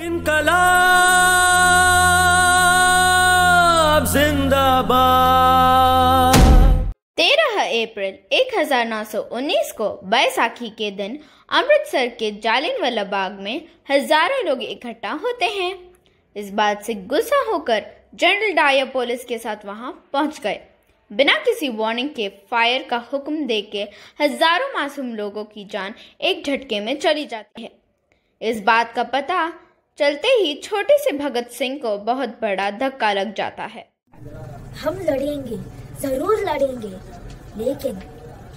इनकलाब जिंदाबाद। 13 अप्रैल 1919 को बैसाखी के दिन अमृतसर के जालियनवाला बाग में हजारों लोग इकट्ठा होते हैं। इस बात से गुस्सा होकर जनरल डायर पुलिस के साथ वहां पहुंच गए। बिना किसी वार्निंग के फायर का हुक्म देके हजारों मासूम लोगों की जान एक झटके में चली जाती है। इस बात का पता चलते ही छोटे से भगत सिंह को बहुत बड़ा धक्का लग जाता है। हम लड़ेंगे, जरूर लड़ेंगे, लेकिन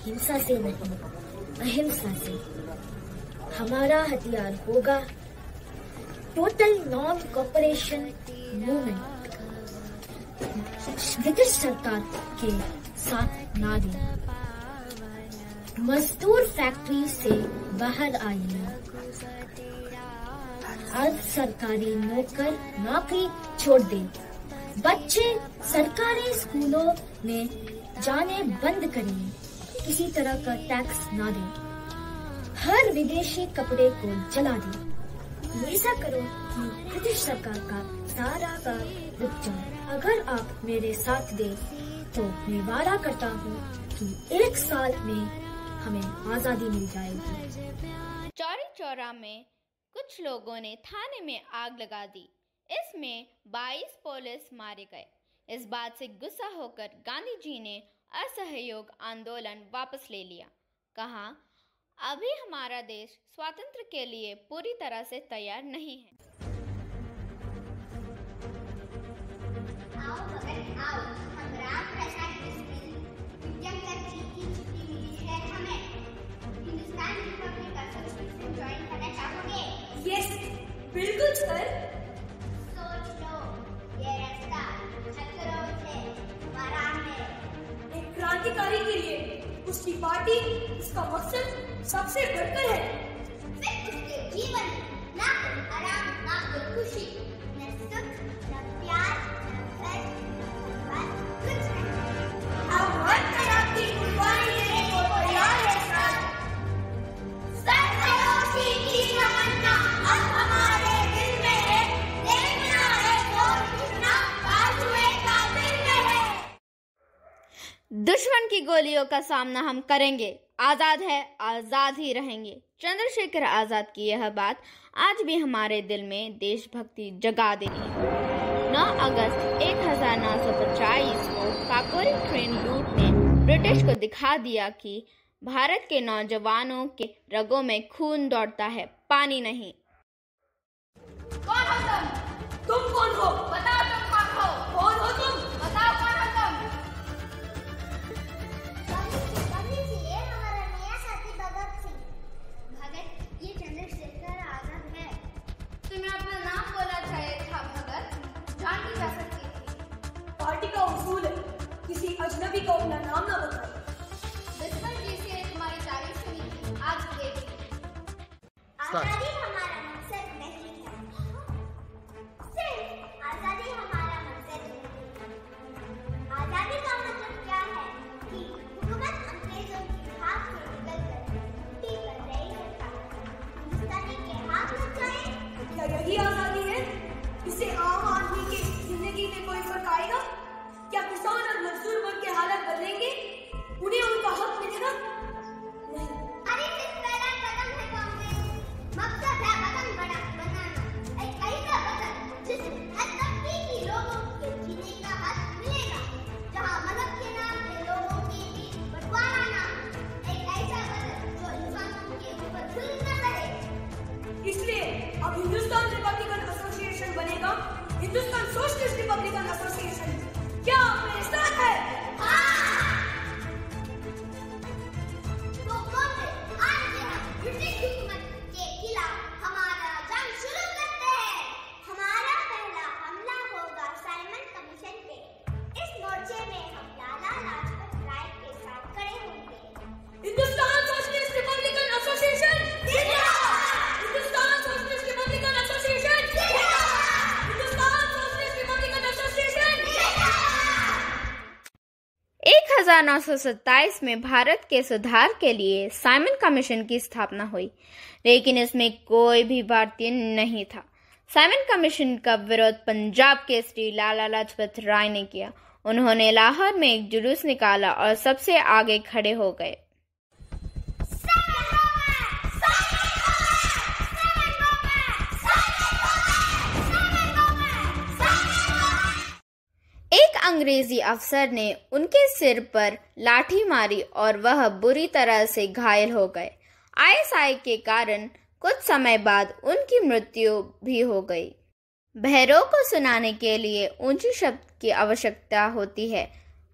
हिंसा से नहीं, अहिंसा से। हमारा हथियार होगा total non cooperation movement. British सरकार के साथ ना दें। मजदूर फैक्ट्री से बाहर आइए। अर्ध सरकारी नौकरी छोड़ दें। बच्चे सरकारी स्कूलों में जाने बंद करें। किसी तरह का टैक्स ना दें। हर विदेशी कपड़े को जला दें। ऐसा करो कि ब्रिटिश सरकार का सारा कार्य रुक जाए। अगर आप मेरे साथ दें तो मैं वादा करता हूँ कि 1 साल में हमें आजादी मिल जाएगी। चौरी चौरा में कुछ लोगों ने थाने में आग लगा दी। इसमें 22 पुलिस मारे गए। इस बात से गुस्सा होकर गांधी जी ने असहयोग आंदोलन वापस ले लिया। कहा, अभी हमारा देश स्वातंत्र्य के लिए पूरी तरह से तैयार नहीं है। आओ भगत आओ, हम राम प्रसाद बिस्मिल विद्यानगर जी की छुट्टी मिली है हमें। हिंदुस्तान रिपब्लिक एसोसिएशन ज्वाइन करना चाहोगे? यस, बिल्कुल सर। सोच लो, ये रास्ता खतरों से भरा है। एक क्रांतिकारी के लिए उसकी पार्टी, उसका मकसद सबसे बढ़कर है। फिर उसके जीवन ना कोई आराम, ना कोई खुशी, न सुख, न प्यार, न घर, न कुछ नहीं। अब हर तरह की कुर्बानी देने को तैयार है सर। सरफरोशी की तमन्ना अब हमारे दिल में है। देखना है और कितना बाजुए का दिल में है। दुश्मन की गोलियों का सामना हम करेंगे। आजाद है, आजाद ही रहेंगे। चंद्रशेखर आजाद की यह बात आज भी हमारे दिल में देशभक्ति जगा देती है। 9 अगस्त 1925 को काकोरी ट्रेन रूट ने ब्रिटिश को दिखा दिया कि भारत के नौजवानों के रगों में खून दौड़ता है, पानी नहीं। कौन हो तुम? तुम कौन हो? बताओ तुम कौन हो? कौन हो तुम? बताओ कौन हो तुम? ये हमारा नया साथी भगत सिंह। भगत, ये चंद्रशेखर आजाद है। तुम्हें अपना नाम बोलना चाहिए था भगत, जान की जा सकती थी। पार्टी का उसूल है, किसी अजनबी को अपना नाम ना बताए। बिस्मिल जी से तुम्हारी तारीफ सुनी थी, आज देगी। आजादी हमारा मकसद नहीं है, सिर्फ आजादी हमारा मकसद नहीं है। आजादी का मतलब क्या है कि हुकूमत अंग्रेजों के हाथ से निकलकर छुट्टी कर रही सरकार हिंदुस्तानी के हाथ लग जाए। क्या यही आजादी है? इससे आम आदमी की जिंदगी में कोई फर्क आएगा? क्या किसान और मजदूर वर्ग के हालात बदलेंगे? उन्हें उनका हक मिलेगा? नहीं। अरे सिर्फ पहला कदम है कांग्रेस। मकसद है वतन बनाना, एक ऐसा वतन जिसमें हर तबके के लोगों के जीने का हक मिलेगा, जहां मजहब के नाम पे लोगों के बीच बंटवारा ना हो। एक ऐसा वतन जो इंसानों के ऊपर जुल्म न करे। इसलिए अब हिंदुस्तान रिपब्लिकन एसोसिएशन बनेगा, हिंदुस्तान सोशलिस्ट रिपब्लिकन एसोसिएशन। क्या आप मेरे साथ है? तो कांग्रेस, आज से हम ब्रिटिश हुकूमत के खिलाफ हमारा जंग शुरू करते हैं। हमारा पहला हमला होगा साइमन कमीशन पे। इस मोर्चे में हम लाला लाजपत राय के साथ खड़े होंगे। हिंदुस्तान सोशलिस्ट रिपब्लिकन एसोसिएशन जिंदाबाद! हिंदुस्तान सोशलिस्ट रिपब्लिकन एसोसिएशन जिंदाबाद! हिंदुस्तान सोशलिस्ट रिपब्लिकन एसोसिएशन जिंदाबाद! 1927 में भारत के सुधार के लिए साइमन कमीशन की स्थापना हुई, लेकिन इसमें कोई भी भारतीय नहीं था। साइमन कमीशन का विरोध पंजाब केसरी लाला लाजपत राय ने किया। उन्होंने लाहौर में एक जुलूस निकाला और सबसे आगे खड़े हो गए। एक अंग्रेजी अफसर ने उनके सिर पर लाठी मारी और वह बुरी तरह से घायल हो गए। आईएसआई के कारण कुछ समय बाद उनकी मृत्यु भी हो गई। बहरों को सुनाने के लिए ऊंची शब्द की आवश्यकता होती है।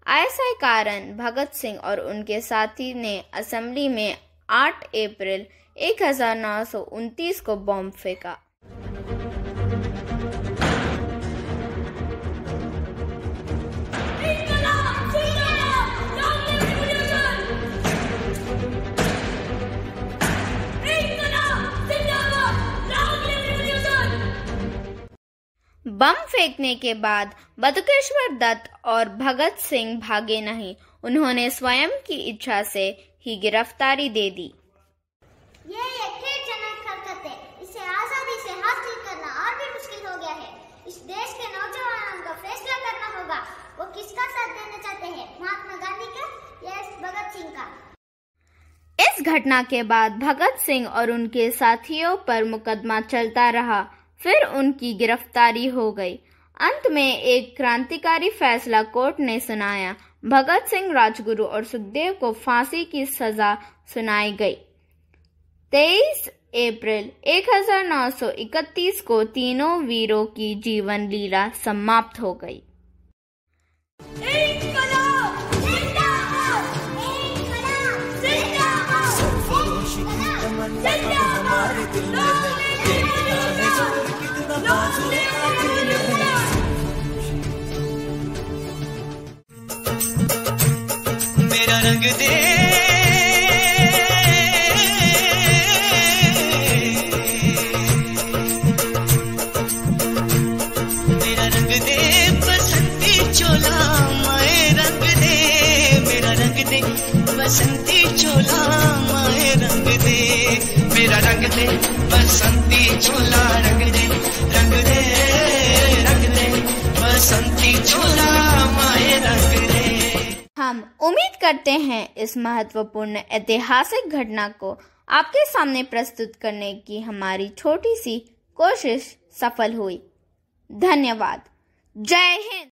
आईएसआई कारण भगत सिंह और उनके साथी ने असेंबली में 8 अप्रैल 1929 को बॉम्ब फेंका। बम फेंकने के बाद बटुकेश्वर दत्त और भगत सिंह भागे नहीं, उन्होंने स्वयं की इच्छा से ही गिरफ्तारी दे दी। ये खेदजनक हरकत है। इसे आजादी से हासिल करना और भी मुश्किल हो गया है। इस देश के नौजवानों का फैसला करना होगा, वो किसका साथ देना चाहते हैं, महात्मा गांधी का या भगत सिंह का। इस घटना के बाद भगत सिंह और उनके साथियों पर मुकदमा चलता रहा, फिर उनकी गिरफ्तारी हो गई। अंत में एक क्रांतिकारी फैसला कोर्ट ने सुनाया। भगत सिंह, राजगुरु और सुखदेव को फांसी की सजा सुनाई गई। 23 अप्रैल 1931 को तीनों वीरों की जीवन लीला समाप्त हो गई। मेरा रंग दे, मेरा रंग दे बसंती चोला, माए रंग दे, मेरा रंग दे बसंती चोला, माए रंग दे, मेरा रंग दे बसंती चोला, रंग दे, रंग दे, रंग दे बसंती चोला, माए रंग दे। हम उम्मीद करते हैं इस महत्वपूर्ण ऐतिहासिक घटना को आपके सामने प्रस्तुत करने की हमारी छोटी सी कोशिश सफल हुई। धन्यवाद। जय हिंद।